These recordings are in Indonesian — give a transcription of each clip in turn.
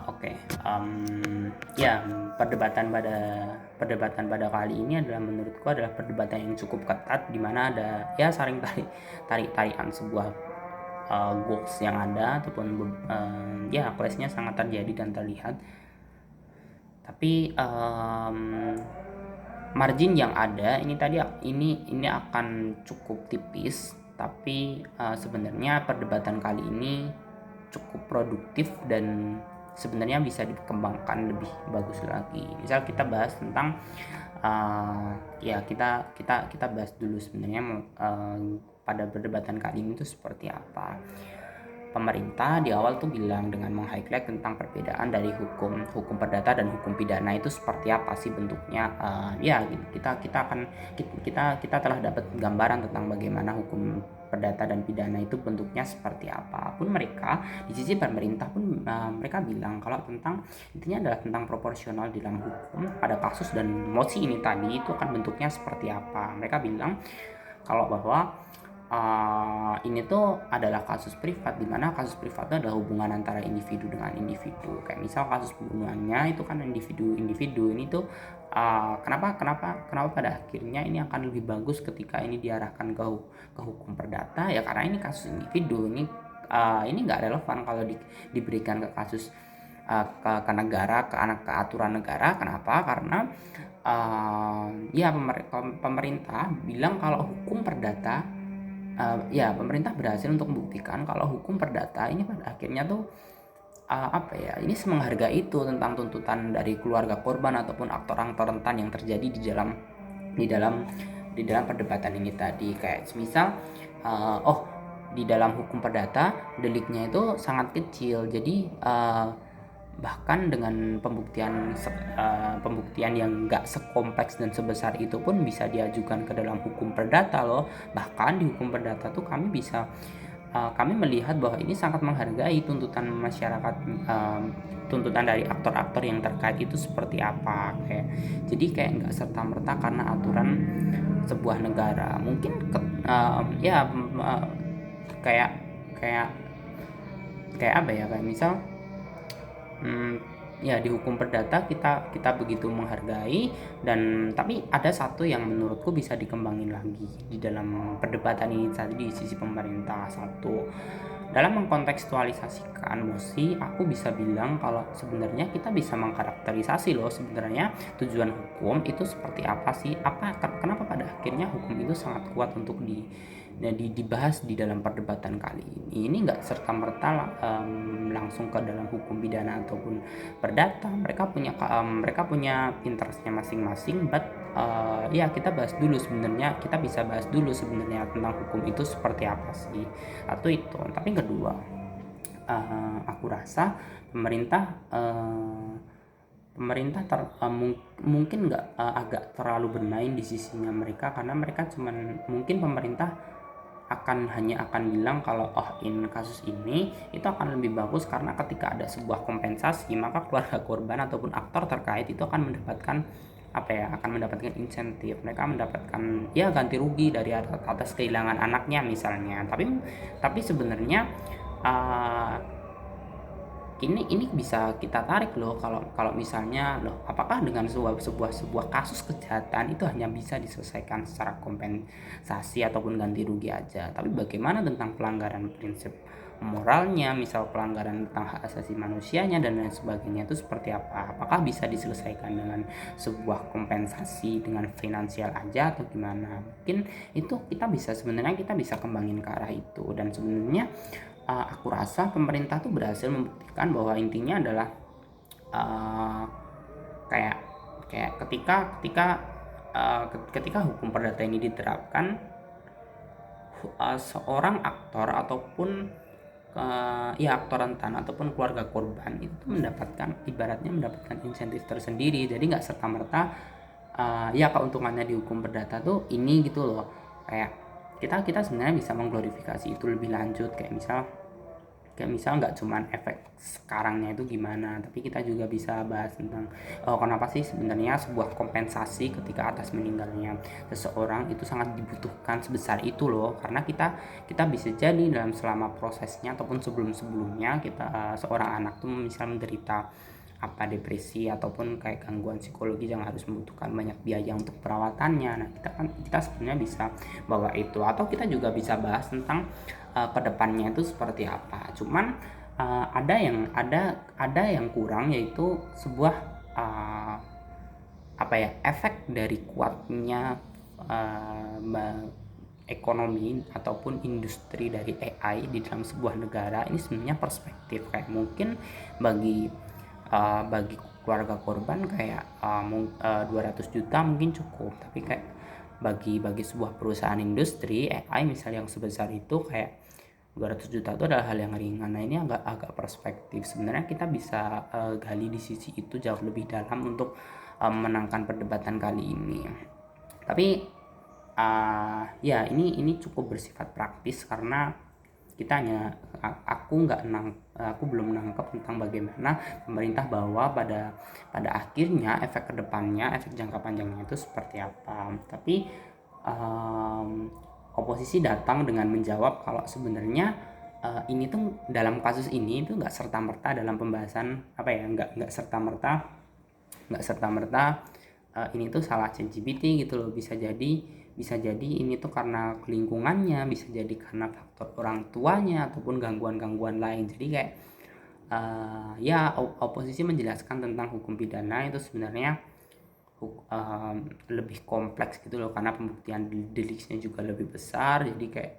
Oke, ya perdebatan pada kali ini adalah menurutku adalah perdebatan yang cukup ketat di mana ada ya saling tarik-tarikan sebuah goals yang ada ataupun ya clash-nya sangat terjadi dan terlihat. Tapi margin yang ada ini akan cukup tipis, tapi sebenarnya perdebatan kali ini cukup produktif dan sebenarnya bisa dikembangkan lebih bagus lagi. Misal kita bahas tentang ya kita bahas dulu sebenarnya pada perdebatan kali ini itu seperti apa. Pemerintah di awal tuh bilang dengan meng-highlight tentang perbedaan dari hukum perdata dan hukum pidana itu seperti apa sih bentuknya. Ya kita telah dapat gambaran tentang bagaimana hukum perdata dan pidana itu bentuknya seperti apa. Pun mereka di sisi pemerintah pun mereka bilang kalau tentang intinya adalah tentang proporsional dalam hukum pada kasus dan mosi ini tadi itu akan bentuknya seperti apa. Mereka bilang kalau bahwa ini tuh adalah kasus privat, di mana kasus privat itu adalah hubungan antara individu dengan individu. Kayak misal kasus pembunuhannya itu kan individu-individu ini tuh kenapa pada akhirnya ini akan lebih bagus ketika ini diarahkan ke hukum perdata ya karena ini kasus individu ini nggak relevan kalau diberikan ke kasus ke negara ke aturan negara. Kenapa? Karena ya pemerintah bilang kalau hukum perdata ya pemerintah berhasil untuk membuktikan kalau hukum perdata ini pada akhirnya tuh apa ya ini semenghargai itu tentang tuntutan dari keluarga korban ataupun aktor-aktor rentan yang terjadi di dalam di dalam perdebatan ini tadi. Kayak misal di dalam hukum perdata deliknya itu sangat kecil, jadi bahkan dengan pembuktian yang nggak sekompleks dan sebesar itu pun bisa diajukan ke dalam hukum perdata loh. Bahkan di hukum perdata tuh kami melihat bahwa ini sangat menghargai tuntutan masyarakat, tuntutan dari aktor-aktor yang terkait itu seperti apa. Jadi kayak nggak serta merta karena aturan sebuah negara mungkin ya kayak kayak kayak apa ya, kayak misal ya di hukum perdata kita begitu menghargai, dan tapi ada satu yang menurutku bisa dikembangin lagi di dalam perdebatan ini tadi di sisi pemerintah. Satu, dalam mengkontekstualisasikan mosi, aku bisa bilang kalau sebenarnya kita bisa mengkarakterisasi loh sebenarnya tujuan hukum itu seperti apa sih, kenapa pada akhirnya hukum itu sangat kuat untuk dibahas di dalam perdebatan kali ini. Ini nggak serta merta langsung ke dalam hukum pidana ataupun perdata. Mereka punya interestnya masing-masing, but ya kita bisa bahas dulu sebenarnya tentang hukum itu seperti apa sih, atau itu. Tapi kedua, aku rasa pemerintah mungkin nggak agak terlalu bermain di sisinya mereka, karena mereka mungkin pemerintah hanya akan bilang kalau in kasus ini itu akan lebih bagus karena ketika ada sebuah kompensasi maka keluarga korban ataupun aktor terkait itu akan mendapatkan insentif. Mereka mendapatkan ya ganti rugi dari atas kehilangan anaknya misalnya. Tapi sebenarnya uh, ini bisa kita tarik loh, kalau misalnya loh, apakah dengan sebuah kasus kejahatan itu hanya bisa diselesaikan secara kompensasi ataupun ganti rugi aja, tapi bagaimana tentang pelanggaran prinsip moralnya, misal pelanggaran tentang hak asasi manusianya dan lain sebagainya, itu seperti apa? Apakah bisa diselesaikan dengan sebuah kompensasi dengan finansial aja atau gimana? Mungkin itu sebenarnya kita bisa kembangin ke arah itu. Dan sebenarnya aku rasa pemerintah tuh berhasil membuktikan bahwa intinya adalah uh, kayak kayak ketika hukum perdata ini diterapkan, seorang aktor ataupun ya aktor rentan ataupun keluarga korban itu ibaratnya mendapatkan insentif tersendiri. Jadi nggak serta merta ya keuntungannya di hukum perdata tuh ini gitu loh. Kayak kita sebenarnya bisa mengglorifikasi itu lebih lanjut, kayak misal Kayak misal nggak cuman efek sekarangnya itu gimana, tapi kita juga bisa bahas tentang kenapa sih sebenarnya sebuah kompensasi ketika atas meninggalnya seseorang itu sangat dibutuhkan sebesar itu loh. Karena kita kita bisa jadi dalam selama prosesnya ataupun sebelum-sebelumnya kita seorang anak tuh misal menderita apa depresi ataupun kayak gangguan psikologi yang harus membutuhkan banyak biaya untuk perawatannya. Nah, kita sebenarnya bisa bawa itu, atau kita juga bisa bahas tentang kedepannya itu seperti apa. Cuman ada yang kurang, yaitu sebuah uh, apa ya, efek dari kuatnya ekonomi ataupun industri dari AI di dalam sebuah negara ini sebenarnya perspektif. Kayak mungkin bagi bagi keluarga korban kayak 200 juta mungkin cukup, tapi kayak bagi sebuah perusahaan industri AI misalnya yang sebesar itu, kayak 200 juta itu adalah hal yang ringan. Nah, ini agak agak perspektif. Sebenarnya kita bisa gali di sisi itu jauh lebih dalam untuk menangkan perdebatan kali ini. Tapi ya ini cukup bersifat praktis karena kita hanya aku belum menangkap tentang bagaimana pemerintah bahwa pada akhirnya efek kedepannya, efek jangka panjangnya itu seperti apa. Tapi oposisi datang dengan menjawab kalau sebenarnya ini tuh dalam kasus ini itu nggak serta merta dalam pembahasan apa ya, nggak serta merta ini tuh salah ChatGPT gitu loh. Bisa jadi ini tuh karena lingkungannya, bisa jadi karena faktor orang tuanya ataupun gangguan-gangguan lain. Jadi kayak ya oposisi menjelaskan tentang hukum pidana itu sebenarnya lebih kompleks gitu loh, karena pembuktian deliknya juga lebih besar. Jadi kayak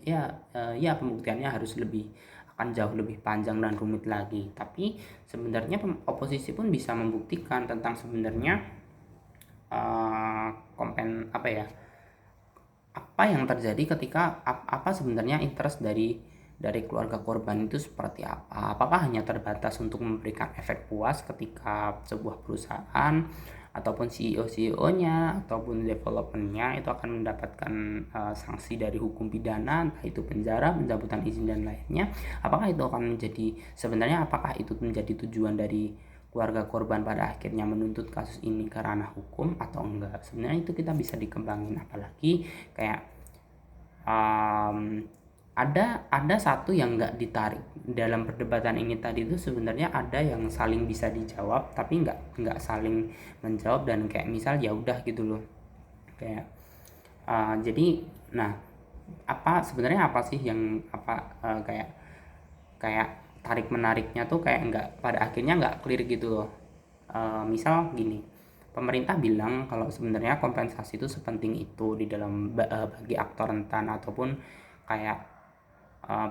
ya pembuktiannya harus akan jauh lebih panjang dan rumit lagi. Tapi sebenarnya oposisi pun bisa membuktikan tentang sebenarnya apa ya, apa yang terjadi ketika apa sebenarnya interest dari keluarga korban itu seperti apa. Apakah hanya terbatas untuk memberikan efek puas ketika sebuah perusahaan ataupun CEO-nya ataupun developernya itu akan mendapatkan sanksi dari hukum pidana, entah itu penjara, pencabutan izin dan lainnya. Apakah itu akan menjadi sebenarnya apakah itu menjadi tujuan dari keluarga korban pada akhirnya menuntut kasus ini ke ranah hukum atau enggak? Sebenarnya itu kita bisa dikembangin, apalagi kayak um, ada satu yang nggak ditarik dalam perdebatan ini tadi. Itu sebenarnya ada yang saling bisa dijawab tapi nggak saling menjawab, dan kayak misal ya udah gitu loh. Kayak jadi nah, apa sebenarnya apa sih yang kayak kayak tarik menariknya tuh kayak nggak, pada akhirnya nggak clear gitu loh. Misal gini, pemerintah bilang kalau sebenarnya kompensasi itu sepenting itu di dalam bagi aktor rentan ataupun kayak uh,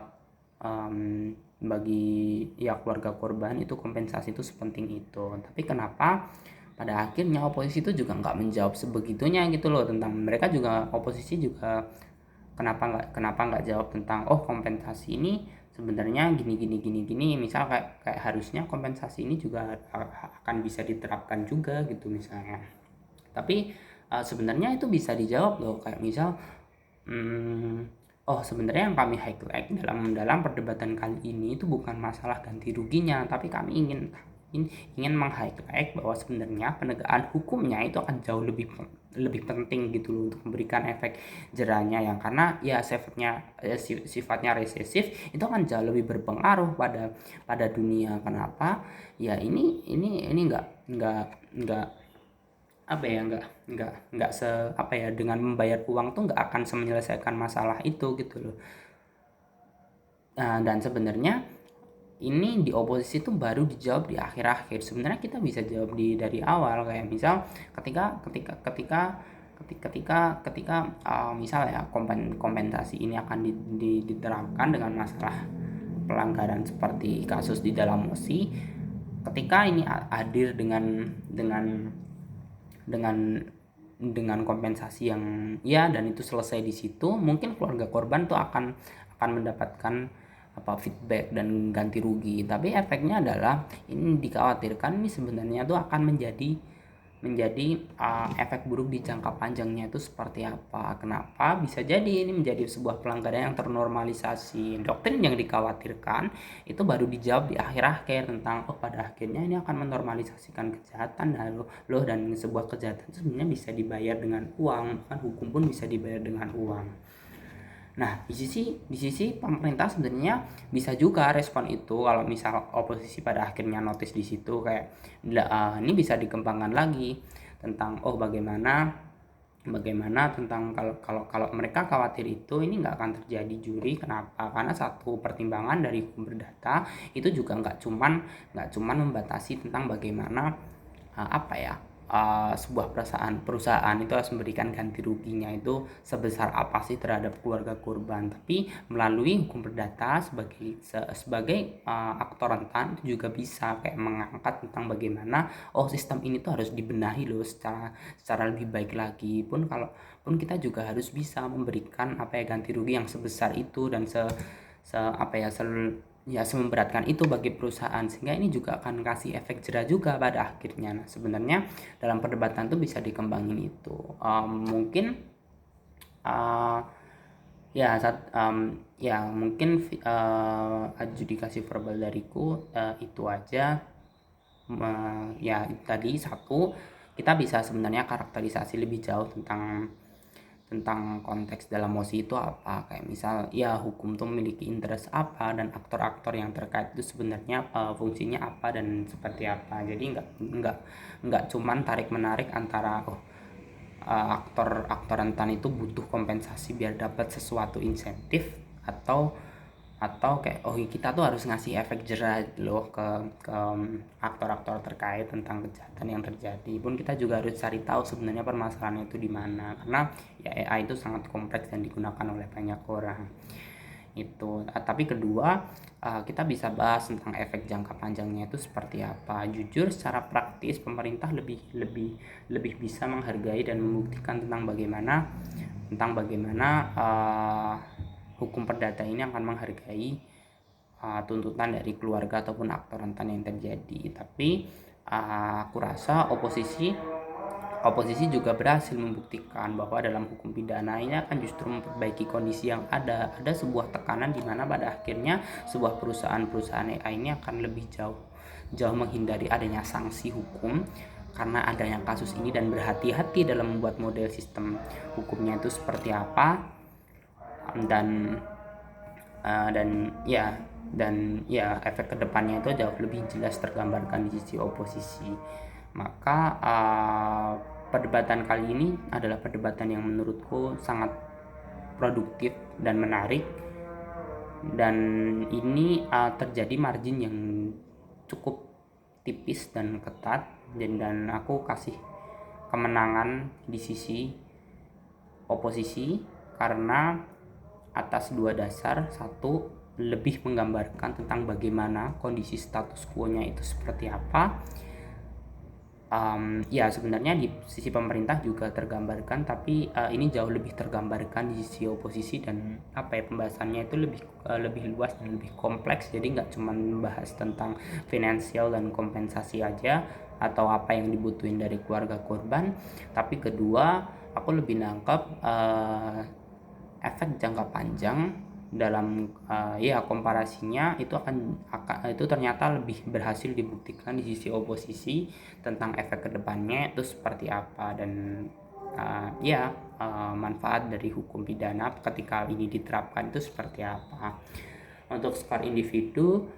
um, bagi ya keluarga korban itu kompensasi itu sepenting itu. Tapi kenapa pada akhirnya oposisi itu juga nggak menjawab sebegitunya gitu loh tentang mereka juga. Oposisi juga kenapa nggak jawab tentang kompensasi ini sebenarnya gini gini gini gini. Misal kayak harusnya kompensasi ini juga akan bisa diterapkan juga gitu misalnya. Tapi sebenarnya itu bisa dijawab loh, kayak misal sebenarnya yang kami highlight dalam perdebatan kali ini itu bukan masalah ganti ruginya, tapi kami ingin meng-highlight bahwa sebenarnya penegakan hukumnya itu akan jauh lebih lebih penting gitu loh, untuk memberikan efek jerahnya yang karena ya sifatnya resesif itu akan jauh lebih berpengaruh pada dunia. Kenapa? Ya ini nggak apa ya, nggak apa ya, dengan membayar uang tuh nggak akan menyelesaikan masalah itu gitu loh. Nah, dan sebenarnya ini di oposisi tuh baru dijawab di akhir-akhir. Sebenarnya kita bisa jawab dari awal, kayak misal ketika misal ya kompensasi ini akan diterapkan dengan masalah pelanggaran seperti kasus di dalam mosi. Ketika ini hadir dengan dengan kompensasi yang ya, dan itu selesai di situ, mungkin keluarga korban tuh akan mendapatkan feedback dan ganti rugi. Tapi efeknya adalah ini dikhawatirkan ini sebenarnya tuh akan menjadi efek buruk di jangka panjangnya itu seperti apa. Kenapa? Bisa jadi ini menjadi sebuah pelanggaran yang ternormalisasi. Doktrin yang dikhawatirkan itu baru dijawab di akhir-akhir tentang pada akhirnya ini akan menormalisasikan kejahatan dan sebuah kejahatan itu sebenarnya bisa dibayar dengan uang, bahkan hukum pun bisa dibayar dengan uang. Nah, di sisi pemerintah sebenarnya bisa juga respon itu kalau misal oposisi pada akhirnya notice di situ kayak ini bisa dikembangkan lagi tentang bagaimana bagaimana tentang kalau kalau kalau mereka khawatir itu ini nggak akan terjadi juri. Kenapa? Karena satu pertimbangan dari hukum perdata itu juga nggak cuman membatasi tentang bagaimana apa ya sebuah perusahaan itu harus memberikan ganti ruginya itu sebesar apa sih terhadap keluarga korban, tapi melalui hukum perdata sebagai aktor rentan itu juga bisa kayak mengangkat tentang bagaimana sistem ini tuh harus dibenahi loh secara lebih baik lagi. Pun kita juga harus bisa memberikan ganti rugi yang sebesar itu dan sememberatkan itu bagi perusahaan, sehingga ini juga akan kasih efek jera juga pada akhirnya. Nah, sebenarnya dalam perdebatan tuh bisa dikembangin itu. Mungkin uh, mungkin adjudikasi verbal dariku itu aja. Ya tadi satu, kita bisa sebenarnya karakterisasi lebih jauh tentang konteks dalam mosi itu apa, kayak misal ya hukum tuh memiliki interest apa dan aktor-aktor yang terkait itu sebenarnya fungsinya apa dan seperti apa. Jadi nggak cuman tarik menarik antara aktor rentan itu butuh kompensasi biar dapat sesuatu insentif, atau kayak kita tuh harus ngasih efek jerah loh ke aktor-aktor terkait tentang kejahatan yang terjadi. Pun kita juga harus cari tahu sebenarnya permasalahannya itu di mana, karena ya AI itu sangat kompleks dan digunakan oleh banyak orang itu. Tapi kedua, kita bisa bahas tentang efek jangka panjangnya itu seperti apa. Jujur secara praktis pemerintah lebih bisa menghargai dan membuktikan tentang bagaimana hukum perdata ini akan menghargai tuntutan dari keluarga ataupun aktor rentan yang terjadi. Tapi aku rasa oposisi juga berhasil membuktikan bahwa dalam hukum pidana ini akan justru memperbaiki kondisi yang ada sebuah tekanan di mana pada akhirnya sebuah perusahaan AI ini akan lebih jauh menghindari adanya sanksi hukum karena adanya kasus ini, dan berhati-hati dalam membuat model sistem hukumnya itu seperti apa. dan uh, dan ya efek kedepannya itu jauh lebih jelas tergambarkan di sisi oposisi. Maka perdebatan kali ini adalah perdebatan yang menurutku sangat produktif dan menarik, dan ini terjadi margin yang cukup tipis dan ketat, dan aku kasih kemenangan di sisi oposisi karena atas dua dasar. Satu, lebih menggambarkan tentang bagaimana kondisi status quo-nya itu seperti apa. Sebenarnya di sisi pemerintah juga tergambarkan, tapi ini jauh lebih tergambarkan di sisi oposisi, dan pembahasannya itu lebih luas dan lebih kompleks. Jadi nggak cuma membahas tentang finansial dan kompensasi aja atau apa yang dibutuhin dari keluarga korban, tapi kedua, aku lebih nangkep efek jangka panjang dalam komparasinya itu itu ternyata lebih berhasil dibuktikan di sisi oposisi tentang efek kedepannya itu seperti apa, dan manfaat dari hukum pidana ketika ini diterapkan itu seperti apa. Untuk skor individu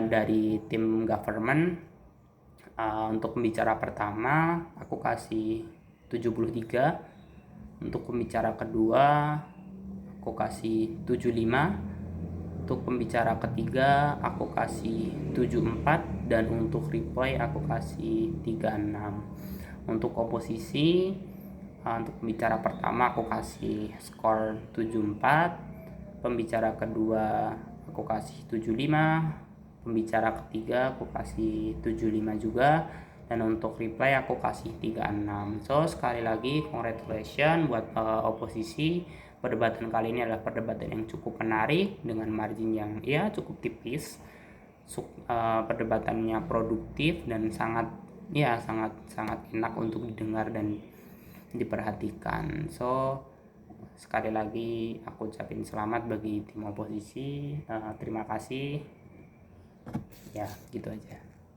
dari tim government, untuk pembicara pertama aku kasih 73, untuk pembicara kedua aku kasih 75, untuk pembicara ketiga aku kasih 74, dan untuk reply aku kasih 36. Untuk oposisi, untuk pembicara pertama aku kasih skor 74, pembicara kedua aku kasih 75, pembicara ketiga aku kasih 75 juga, dan untuk reply aku kasih 36. So sekali lagi congratulations buat oposisi. Perdebatan kali ini adalah perdebatan yang cukup menarik dengan margin yang cukup tipis. Perdebatannya produktif dan sangat ya sangat sangat enak untuk didengar dan diperhatikan. So sekali lagi aku ucapin selamat bagi tim oposisi. Terima kasih. Ya gitu aja.